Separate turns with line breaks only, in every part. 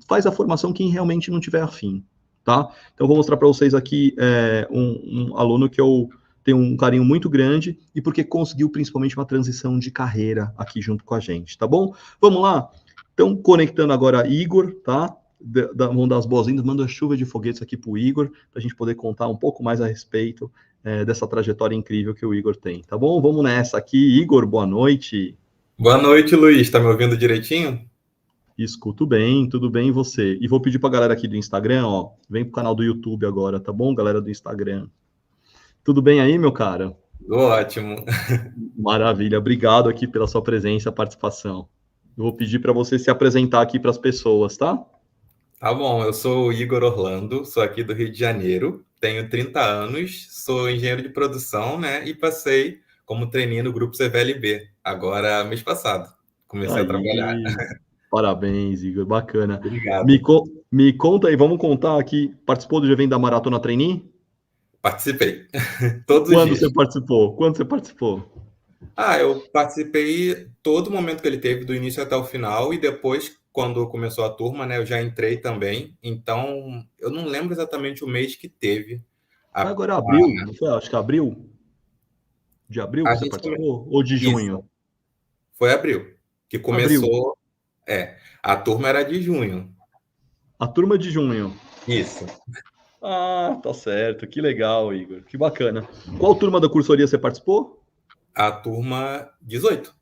faz a formação quem realmente não tiver afim, tá? Então, eu vou mostrar para vocês aqui um aluno que eu tenho um carinho muito grande e porque conseguiu principalmente uma transição de carreira aqui junto com a gente, tá bom? Vamos lá? Então, conectando agora Igor, tá? Vamos dar as boas-vindas, manda chuva de foguetes aqui para o Igor, para a gente poder contar um pouco mais a respeito dessa trajetória incrível que o Igor tem, tá bom? Vamos nessa aqui. Igor, boa noite.
Boa noite, Luiz. Tá me ouvindo direitinho?
Escuto bem, tudo bem e você? E vou pedir para a galera aqui do Instagram, ó, vem pro canal do YouTube agora, tá bom, galera do Instagram? Tudo bem aí, meu cara?
Ótimo.
Maravilha, obrigado aqui pela sua presença e participação. Eu vou pedir para você se apresentar aqui para as pessoas, tá?
Tá bom, eu sou o Igor Orlando, sou aqui do Rio de Janeiro, tenho 30 anos, sou engenheiro de produção, né? E passei como trainee no grupo CVLB, agora mês passado. Comecei a trabalhar.
Aí, parabéns, Igor, bacana.
Obrigado.
Me conta aí, vamos contar aqui, participou do evento da Maratona Trainee?
Participei todos os
Quando
dias.
você participou? Quando você participou?
Eu participei todo momento que ele teve, do início até o final, e depois, quando começou a turma, né, eu já entrei também. Então, eu não lembro exatamente o mês que teve.
Foi
A,
agora abril, não foi? Acho que abril? De abril
a
que você
gente
participou? Ou de
Isso,
junho?
foi abril, que
Abril.
começou. A turma era de junho.
A turma de junho.
Isso.
Ah, tá certo. Que legal, Igor. Que bacana. Qual turma da cursoria você participou?
A turma 18,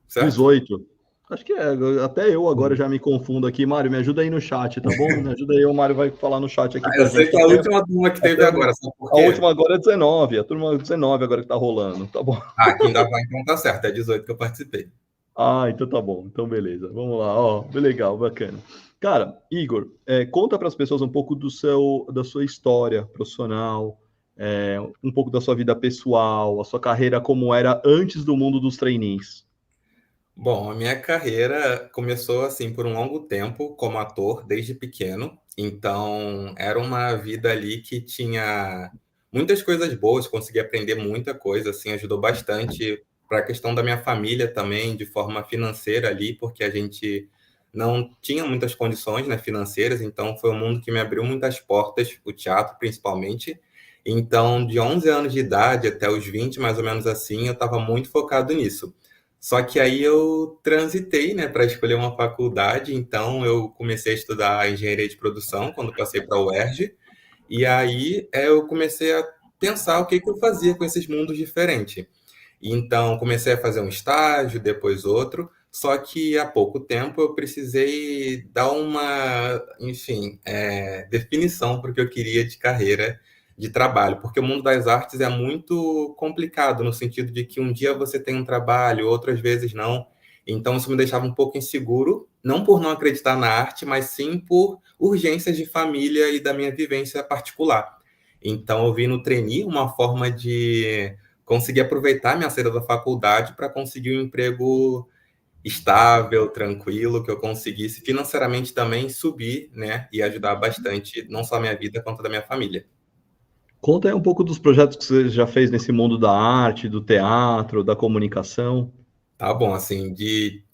certo?
18. Acho que é. Até eu agora já me confundo aqui. Mário, me ajuda aí no chat, tá bom? Me ajuda aí. O Mário vai falar no chat aqui
Eu
pra
sei
gente.
que a última turma que teve agora, sabe por
A
quê?
última agora é 19. A turma 19 agora que tá rolando. Tá bom.
Que ainda vai, então tá certo, é 18 que eu participei.
Ah, então tá bom. Então beleza. Vamos lá. Ó, legal, bacana. Cara, Igor, conta para as pessoas um pouco da sua história profissional, um pouco da sua vida pessoal, a sua carreira como era antes do mundo dos trainees.
Bom, a minha carreira começou assim por um longo tempo como ator desde pequeno. Então, era uma vida ali que tinha muitas coisas boas, consegui aprender muita coisa, assim, ajudou bastante para a questão da minha família também, de forma financeira ali, porque a gente não tinha muitas condições, né, financeiras, então foi um mundo que me abriu muitas portas, o teatro principalmente. Então, de 11 anos de idade até os 20, mais ou menos assim, eu estava muito focado nisso. Só que aí eu transitei, né, para escolher uma faculdade, então eu comecei a estudar engenharia de produção quando passei para a UERJ, e aí eu comecei a pensar o que que eu fazia com esses mundos diferentes. Então comecei a fazer um estágio, depois outro, só que há pouco tempo eu precisei dar uma, enfim, definição para o que eu queria de carreira de trabalho, porque o mundo das artes é muito complicado, no sentido de que um dia você tem um trabalho, outras vezes não. Então, isso me deixava um pouco inseguro, não por não acreditar na arte, mas sim por urgências de família e da minha vivência particular. Então, eu vi no trainee uma forma de conseguir aproveitar minha saída da faculdade para conseguir um emprego estável, tranquilo, que eu conseguisse financeiramente também subir, né, e ajudar bastante, não só a minha vida, quanto a da minha família.
Conta aí um pouco dos projetos que você já fez nesse mundo da arte, do teatro, da comunicação.
Tá bom, assim,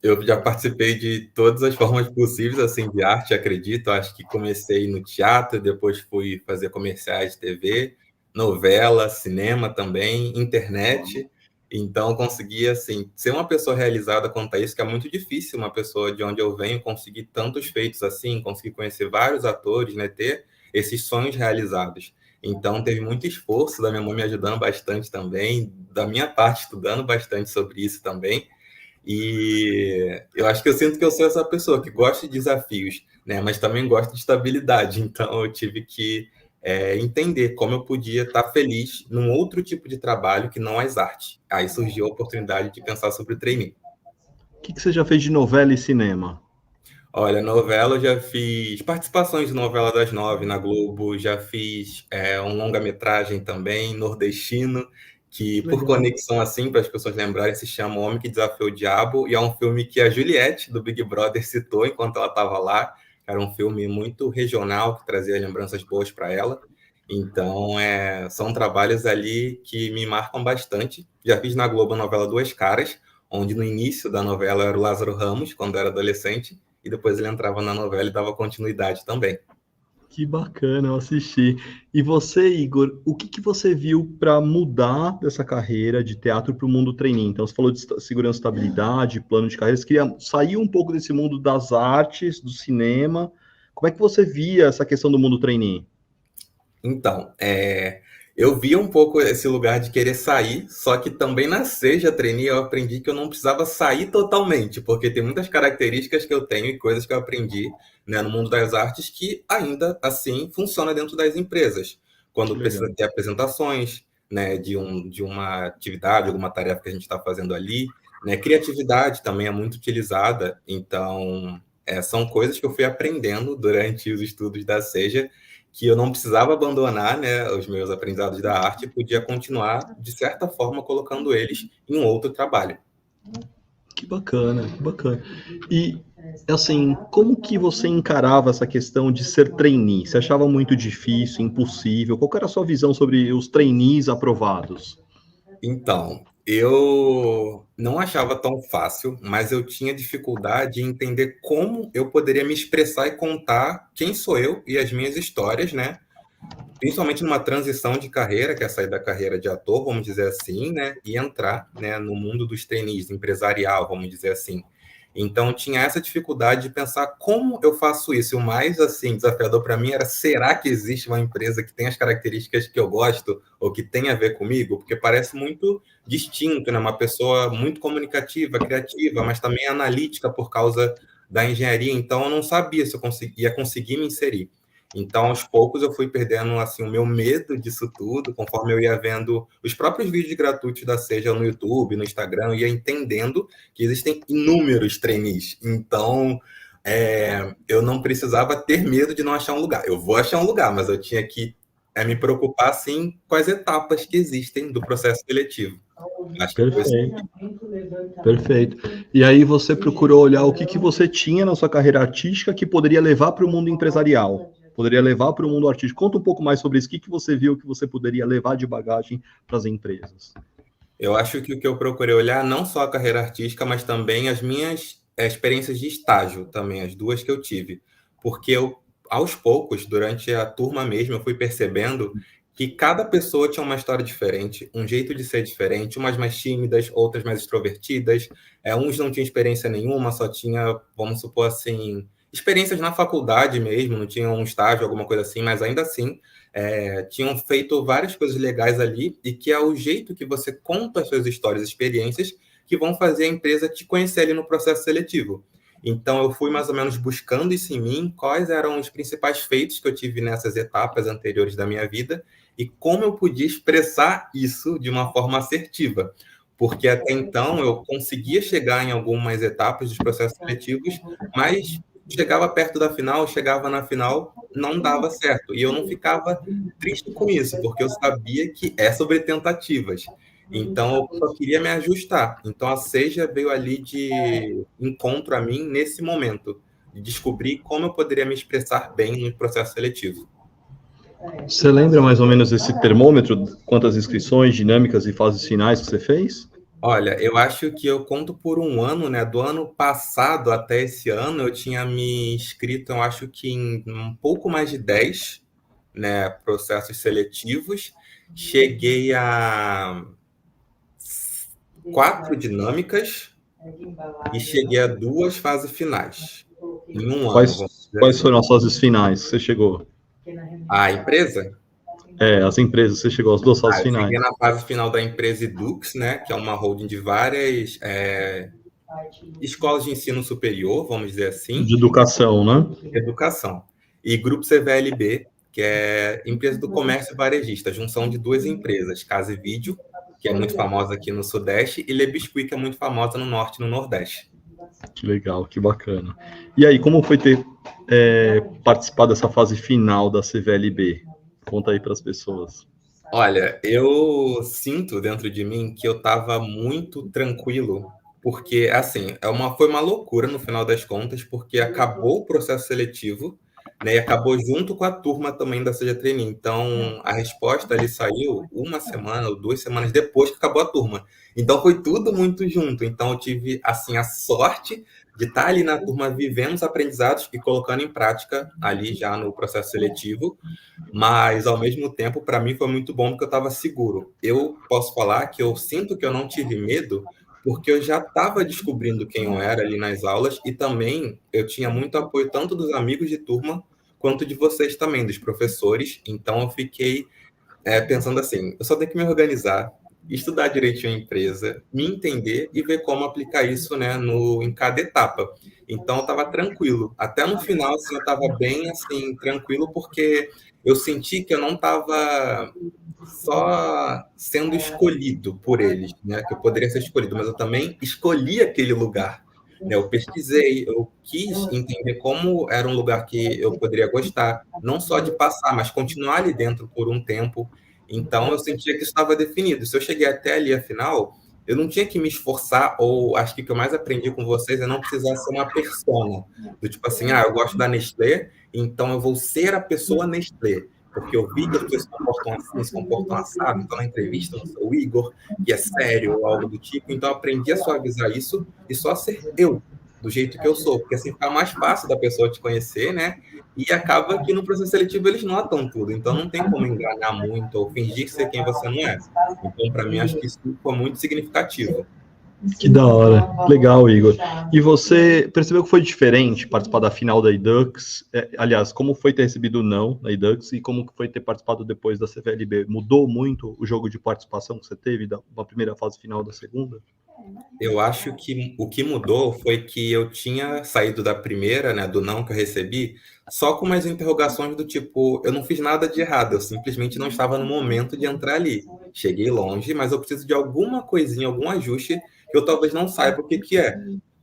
eu já participei de todas as formas possíveis, assim, de arte, acredito. Acho que comecei no teatro, depois fui fazer comerciais de TV, novela, cinema também, internet. Então, consegui, assim, ser uma pessoa realizada quanto a isso, que é muito difícil uma pessoa de onde eu venho conseguir tantos feitos assim, conseguir conhecer vários atores, né, ter esses sonhos realizados. Então, teve muito esforço da minha mãe me ajudando bastante também, da minha parte estudando bastante sobre isso também. E eu acho que eu sinto que eu sou essa pessoa que gosta de desafios, né? Mas também gosta de estabilidade. Então eu tive que entender como eu podia estar feliz num outro tipo de trabalho que não as artes. Aí surgiu a oportunidade de pensar sobre o trainee.
O que você já fez de novela e cinema?
Olha, novela eu já fiz participações de novela das 9 na Globo, já fiz um longa-metragem também, nordestino, que
Que
por
legal.
conexão assim, para as pessoas lembrarem, se chama O Homem que Desafiou o Diabo, e é um filme que a Juliette, do Big Brother, citou enquanto ela estava lá. Era um filme muito regional, que trazia lembranças boas para ela. Então, são trabalhos ali que me marcam bastante. Já fiz na Globo a novela Duas Caras, onde no início da novela era o Lázaro Ramos, quando eu era adolescente, e depois ele entrava na novela e dava continuidade também.
Que bacana, eu assisti. E você, Igor, o que você viu para mudar dessa carreira de teatro para o mundo trainee? Então, você falou de segurança e estabilidade, plano de carreira, você queria sair um pouco desse mundo das artes, do cinema. Como é que você via essa questão do mundo trainee?
Então, eu via um pouco esse lugar de querer sair, só que também na Seja Trainee eu aprendi que eu não precisava sair totalmente, porque tem muitas características que eu tenho e coisas que eu aprendi, né, no mundo das artes que ainda assim funciona dentro das empresas.
Que
Quando precisa
legal.
ter apresentações, né, de uma atividade, alguma tarefa que a gente está fazendo ali, né, criatividade também é muito utilizada, então são coisas que eu fui aprendendo durante os estudos da Seja que eu não precisava abandonar, né, os meus aprendizados da arte e podia continuar, de certa forma, colocando eles em um outro trabalho.
Que bacana, que bacana. E, assim, como que você encarava essa questão de ser trainee? Você achava muito difícil, impossível? Qual que era a sua visão sobre os trainees aprovados?
Então, eu não achava tão fácil, mas eu tinha dificuldade em entender como eu poderia me expressar e contar quem sou eu e as minhas histórias, né? Principalmente numa transição de carreira, que é sair da carreira de ator, vamos dizer assim, né, e entrar, né, no mundo dos trainees, empresarial, vamos dizer assim. Então, tinha essa dificuldade de pensar como eu faço isso. E o mais, assim, desafiador para mim era, será que existe uma empresa que tem as características que eu gosto ou que tem a ver comigo? Porque parece muito distinto, né? Uma pessoa muito comunicativa, criativa, mas também analítica por causa da engenharia. Então, eu não sabia se eu ia conseguir me inserir. Então, aos poucos, eu fui perdendo assim o meu medo disso tudo, conforme eu ia vendo os próprios vídeos gratuitos da Seja no YouTube, no Instagram, eu ia entendendo que existem inúmeros trainees. Então, eu não precisava ter medo de não achar um lugar. Eu vou achar um lugar, mas eu tinha que me preocupar, sim, com as etapas que existem do processo seletivo. Acho que foi isso.
Perfeito, perfeito. E aí você procurou olhar o que você tinha na sua carreira artística que poderia levar para o mundo empresarial, poderia levar para o mundo artístico. Conta um pouco mais sobre isso. O que você viu que você poderia levar de bagagem para as empresas?
Eu acho que o que eu procurei olhar, não só a carreira artística, mas também as minhas experiências de estágio, também, as duas que eu tive. Porque eu, aos poucos, durante a turma mesmo, eu fui percebendo que cada pessoa tinha uma história diferente, um jeito de ser diferente, umas mais tímidas, outras mais extrovertidas. Uns não tinham experiência nenhuma, só tinha, vamos supor assim, experiências na faculdade mesmo, não tinham um estágio, alguma coisa assim, mas ainda assim tinham feito várias coisas legais ali e que é o jeito que você conta as suas histórias e experiências que vão fazer a empresa te conhecer ali no processo seletivo. Então, eu fui mais ou menos buscando isso em mim, quais eram os principais feitos que eu tive nessas etapas anteriores da minha vida e como eu podia expressar isso de uma forma assertiva. Porque até então eu conseguia chegar em algumas etapas dos processos seletivos, mas chegava perto da final, chegava na final, não dava certo. E eu não ficava triste com isso, porque eu sabia que é sobre tentativas. Então, eu só queria me ajustar. Então, a Seja veio ali de encontro a mim nesse momento, de descobrir como eu poderia me expressar bem no processo seletivo.
Você lembra mais ou menos esse termômetro, quantas inscrições, dinâmicas e fases finais que você fez?
Olha, eu acho que eu conto por um ano, né? Do ano passado até esse ano, eu tinha me inscrito, eu acho que em um pouco mais de 10, né, processos seletivos. Cheguei a 4 dinâmicas e cheguei a 2 fases finais em um ano, vamos dizer
Quais
assim.
foram as fases finais que você chegou?
A empresa?
As empresas, você chegou às duas fases
Eu cheguei
finais.
na fase final da empresa Edux, né, que é uma holding de várias escolas de ensino superior, vamos dizer assim,
De educação, né?
educação. E Grupo CVLB, que é empresa do comércio varejista, junção de duas empresas, Casa e Vídeo, que é muito famosa aqui no Sudeste, e Le Biscuit, que é muito famosa no Norte e no Nordeste.
Que legal, que bacana. E aí, como foi ter participado dessa fase final da CVLB? Conta aí para as pessoas.
Olha, eu sinto dentro de mim que eu estava muito tranquilo, porque, assim, foi uma loucura no final das contas, porque acabou o processo seletivo, né, e acabou junto com a turma também da Seja Trainee. Então, a resposta ali saiu uma semana ou 2 semanas depois que acabou a turma. Então, foi tudo muito junto. Então, eu tive, assim, a sorte de estar ali na turma vivendo os aprendizados e colocando em prática ali já no processo seletivo. Mas, ao mesmo tempo, para mim foi muito bom porque eu estava seguro. Eu posso falar que eu sinto que eu não tive medo porque eu já estava descobrindo quem eu era ali nas aulas e também eu tinha muito apoio tanto dos amigos de turma quanto de vocês também, dos professores. Então, eu fiquei pensando assim, eu só tenho que me organizar, estudar direitinho a empresa, me entender e ver como aplicar isso, né, em cada etapa. Então, eu estava tranquilo. Até no final, assim, eu estava bem, assim, tranquilo, porque eu senti que eu não estava só sendo escolhido por eles, né, que eu poderia ser escolhido, mas eu também escolhi aquele lugar. Né, eu pesquisei, eu quis entender como era um lugar que eu poderia gostar, não só de passar, mas continuar ali dentro por um tempo. Então, eu sentia que isso estava definido. Se eu cheguei até ali, afinal, eu não tinha que me esforçar, ou acho que o que eu mais aprendi com vocês é não precisar ser uma persona. Do tipo assim, eu gosto da Nestlé, então eu vou ser a pessoa Nestlé. Porque eu vi que as pessoas se comportam assim, se comportam assado, então na entrevista eu sou o Igor, que é sério, ou algo do tipo. Então, eu aprendi a suavizar isso e só ser eu, do jeito que eu sou. Porque assim fica mais fácil da pessoa te conhecer, né? E acaba que no processo seletivo eles notam tudo, então não tem como enganar muito ou fingir ser quem você não é. Então, para mim, acho que isso foi muito significativo.
Que da hora. Legal, Igor. E você percebeu que foi diferente participar da final da Edux? Aliás, como foi ter recebido o não na Edux e como foi ter participado depois da CVLB? Mudou muito o jogo de participação que você teve da primeira fase final da segunda?
Eu acho que o que mudou foi que eu tinha saído da primeira, né, do não que eu recebi, só com umas interrogações do tipo, eu não fiz nada de errado, eu simplesmente não estava no momento de entrar ali. Cheguei longe, mas eu preciso de alguma coisinha, algum ajuste que eu talvez não saiba o que que é.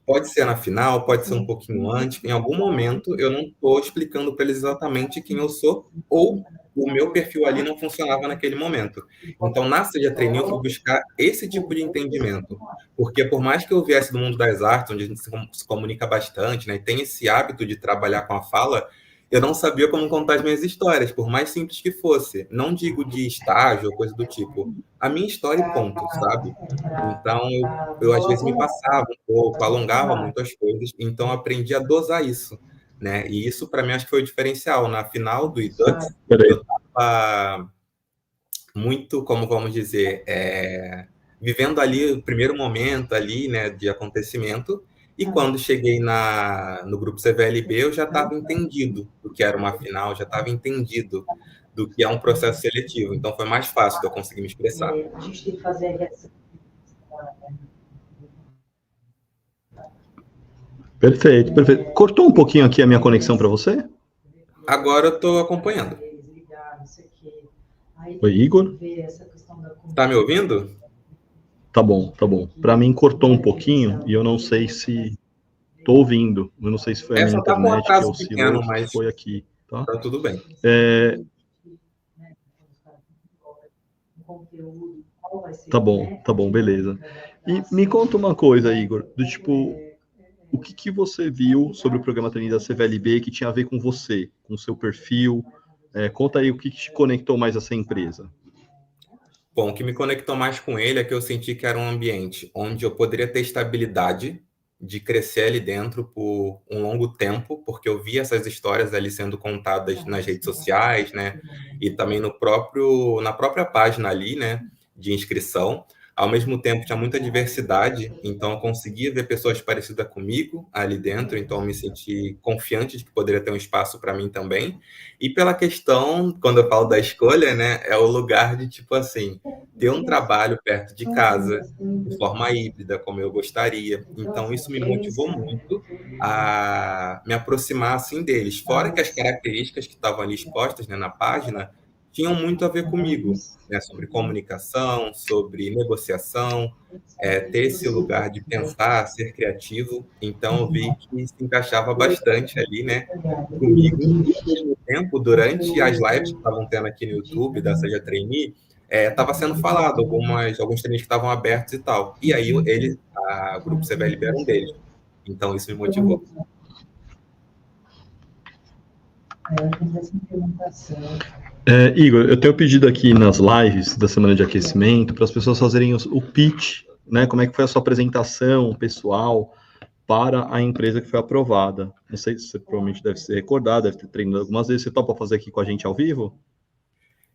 Pode ser na final, pode ser um pouquinho antes, em algum momento eu não estou explicando para eles exatamente quem eu sou ou o meu perfil ali não funcionava naquele momento. Então, na Seja Trainee, eu fui buscar esse tipo de entendimento. Porque por mais que eu viesse do mundo das artes, onde a gente se comunica bastante, né, e tem esse hábito de trabalhar com a fala, eu não sabia como contar as minhas histórias, por mais simples que fosse. Não digo de estágio ou coisa do tipo. A minha história e ponto, sabe? Então, eu às vezes me passava um pouco, alongava muito as coisas, então eu aprendi a dosar isso, né? E isso, para mim, acho que foi o diferencial. Na final do Edux,
Peraí.
eu estava muito, como vamos dizer, vivendo ali o primeiro momento ali, né, de acontecimento, e quando cheguei no grupo CVLB, eu já estava entendido do que era uma final, já estava entendido do que é um processo seletivo, então foi mais fácil de eu conseguir me expressar.
A gente tem que fazer essa.
Perfeito, perfeito. Cortou um pouquinho aqui a minha conexão para você?
Agora eu estou acompanhando.
Oi, Igor?
Tá me ouvindo?
Tá bom, tá bom. Para mim cortou um pouquinho e eu não sei se tô ouvindo. Eu não sei se foi a minha
Só tá com um
internet que
atraso
oscilou
pequeno,
ou se
mas
foi aqui, tá?
tá tudo bem.
Tá bom, beleza. E me conta uma coisa, Igor, do tipo, o que você viu sobre o programa Trainee da CVLB que tinha a ver com você, com o seu perfil? Conta aí o que te conectou mais a essa empresa.
Bom, o que me conectou mais com ele é que eu senti que era um ambiente onde eu poderia ter estabilidade de crescer ali dentro por um longo tempo, porque eu via essas histórias ali sendo contadas nas redes sociais, né? E também na própria página ali, né? De inscrição. Ao mesmo tempo, tinha muita diversidade, então eu conseguia ver pessoas parecidas comigo ali dentro, então eu me senti confiante de que poderia ter um espaço para mim também. E pela questão, quando eu falo da escolha, né, é o lugar de, tipo assim, ter um trabalho perto de casa, de forma híbrida, como eu gostaria. Então, isso me motivou muito a me aproximar, assim, deles. Fora que as características que estavam ali expostas, né, na página tinham muito a ver comigo, né, sobre comunicação, sobre negociação, ter esse lugar de pensar, ser criativo. Então, eu vi que se encaixava bastante ali, né, comigo. E, ao mesmo tempo, durante as lives que estavam tendo aqui no YouTube da Seja Trainee, estava sendo falado alguns treinos que estavam abertos e tal. E aí, o Grupo CVLB era um deles. Então, isso me motivou.
Igor, eu tenho pedido aqui nas lives da semana de aquecimento para as pessoas fazerem o pitch, né? Como é que foi a sua apresentação pessoal para a empresa que foi aprovada. Não sei se você provavelmente deve se recordar, deve ter treinado algumas vezes. Você topa fazer aqui com a gente ao vivo?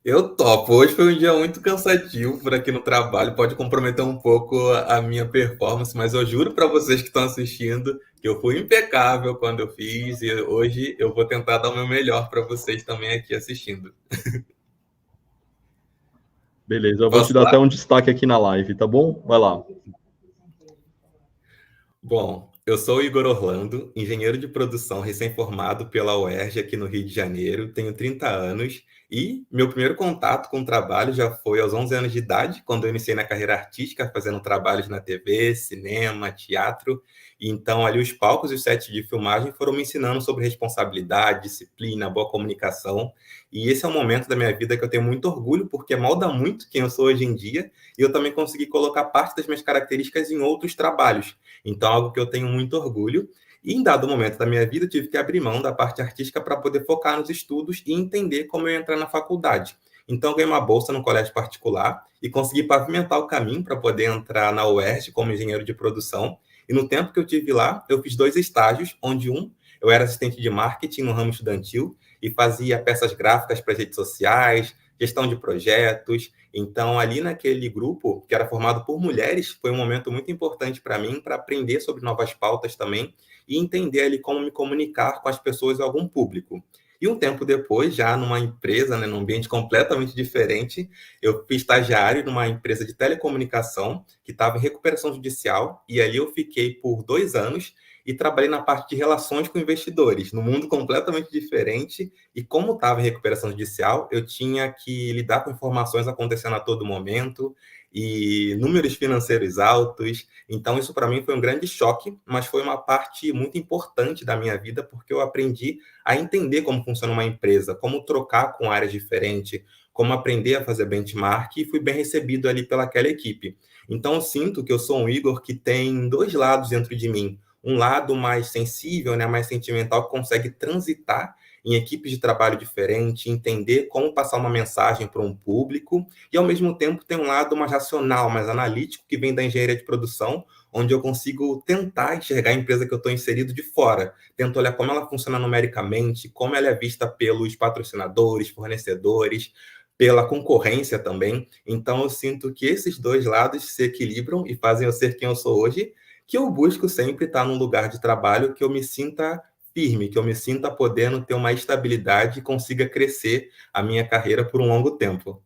Eu topo. Hoje foi um dia muito cansativo por aqui no trabalho, pode comprometer um pouco a minha performance, mas eu juro para vocês que estão assistindo que eu fui impecável quando eu fiz e hoje eu vou tentar dar o meu melhor para vocês também aqui assistindo.
Beleza, eu vou te
Posso
dar
lá?
até um destaque aqui na live, tá bom? Vai lá.
Bom, eu sou o Igor Orlando, engenheiro de produção recém-formado pela UERJ aqui no Rio de Janeiro, tenho 30 anos e meu primeiro contato com o trabalho já foi aos 11 anos de idade, quando eu iniciei na carreira artística, fazendo trabalhos na TV, cinema, teatro. E então ali os palcos e os sets de filmagem foram me ensinando sobre responsabilidade, disciplina, boa comunicação. E esse é um momento da minha vida que eu tenho muito orgulho, porque molda muito quem eu sou hoje em dia, e eu também consegui colocar parte das minhas características em outros trabalhos. Então, algo que eu tenho muito orgulho. E em dado momento da minha vida, eu tive que abrir mão da parte artística para poder focar nos estudos e entender como eu ia entrar na faculdade. Então, eu ganhei uma bolsa no colégio particular e consegui pavimentar o caminho para poder entrar na UERJ como engenheiro de produção. E no tempo que eu tive lá, eu fiz 2 estágios, onde eu era assistente de marketing no ramo estudantil e fazia peças gráficas para as redes sociais, gestão de projetos. Então, ali naquele grupo, que era formado por mulheres, foi um momento muito importante para mim, para aprender sobre novas pautas também e entender ali como me comunicar com as pessoas e algum público. E um tempo depois, já numa empresa, né, num ambiente completamente diferente, eu fui estagiário numa empresa de telecomunicação que estava em recuperação judicial, e ali eu fiquei por 2 anos e trabalhei na parte de relações com investidores, num mundo completamente diferente. E como estava em recuperação judicial, eu tinha que lidar com informações acontecendo a todo momento e números financeiros altos. Então, isso para mim foi um grande choque, mas foi uma parte muito importante da minha vida, porque eu aprendi a entender como funciona uma empresa, como trocar com áreas diferentes, como aprender a fazer benchmark, e fui bem recebido ali pelaquela equipe. Então, eu sinto que eu sou um Igor que tem 2 lados dentro de mim. Um lado mais sensível, né, mais sentimental, que consegue transitar em equipes de trabalho diferentes, entender como passar uma mensagem para um público, e ao mesmo tempo tem um lado mais racional, mais analítico, que vem da engenharia de produção, onde eu consigo tentar enxergar a empresa que eu estou inserido de fora. Tento olhar como ela funciona numericamente, como ela é vista pelos patrocinadores, fornecedores, pela concorrência também. Então, eu sinto que esses 2 lados se equilibram e fazem eu ser quem eu sou hoje, que eu busco sempre estar num lugar de trabalho que eu me sinta firme, que eu me sinta podendo ter uma estabilidade e consiga crescer a minha carreira por um longo tempo.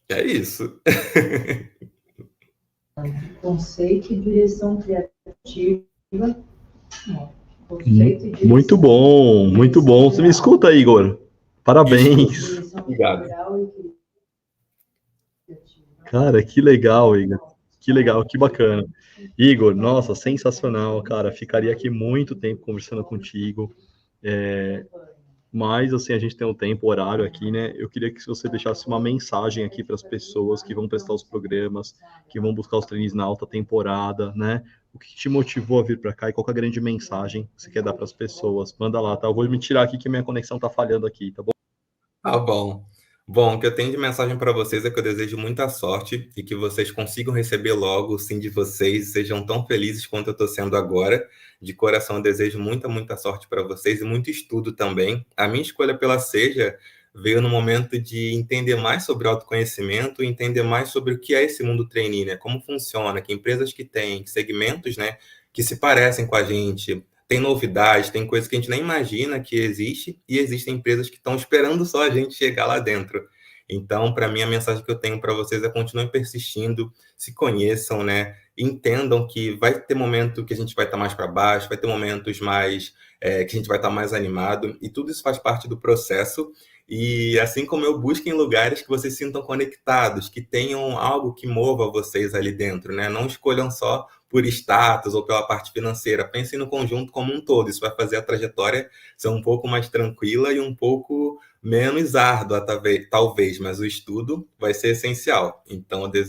É isso.
Conceito e direção criativa.
Muito bom, muito bom. Você me escuta, Igor? Parabéns.
Obrigado.
Cara, que legal, Igor. Que legal, que bacana. Igor, nossa, sensacional, cara. Ficaria aqui muito tempo conversando contigo. Mas, assim, a gente tem um tempo, horário aqui, né? Eu queria que você deixasse uma mensagem aqui para as pessoas que vão prestar os programas, que vão buscar os treinos na alta temporada, né? O que te motivou a vir para cá e qual é a grande mensagem que você quer dar para as pessoas? Manda lá, tá? Eu vou me tirar aqui que minha conexão tá falhando aqui, tá bom?
Tá bom. Bom, o que eu tenho de mensagem para vocês é que eu desejo muita sorte e que vocês consigam receber logo o sim de vocês, sejam tão felizes quanto eu estou sendo agora. De coração, eu desejo muita, muita sorte para vocês e muito estudo também. A minha escolha pela Seja veio no momento de entender mais sobre autoconhecimento, entender mais sobre o que é esse mundo trainee, né? Como funciona, que empresas que têm, que segmentos, né, que se parecem com a gente. Tem novidades, tem coisas que a gente nem imagina que existe, e existem empresas que estão esperando só a gente chegar lá dentro. Então, para mim, a mensagem que eu tenho para vocês é continuem persistindo, se conheçam, né? Entendam que vai ter momento que a gente vai estar mais para baixo, vai ter momentos mais que a gente vai estar mais animado, e tudo isso faz parte do processo. E assim como eu, busquem lugares que vocês se sintam conectados, que tenham algo que mova vocês ali dentro, né? Não escolham só por status ou pela parte financeira. Pensem no conjunto como um todo. Isso vai fazer a trajetória ser um pouco mais tranquila e um pouco menos árdua, talvez, mas o estudo vai ser essencial. Então, eu desejo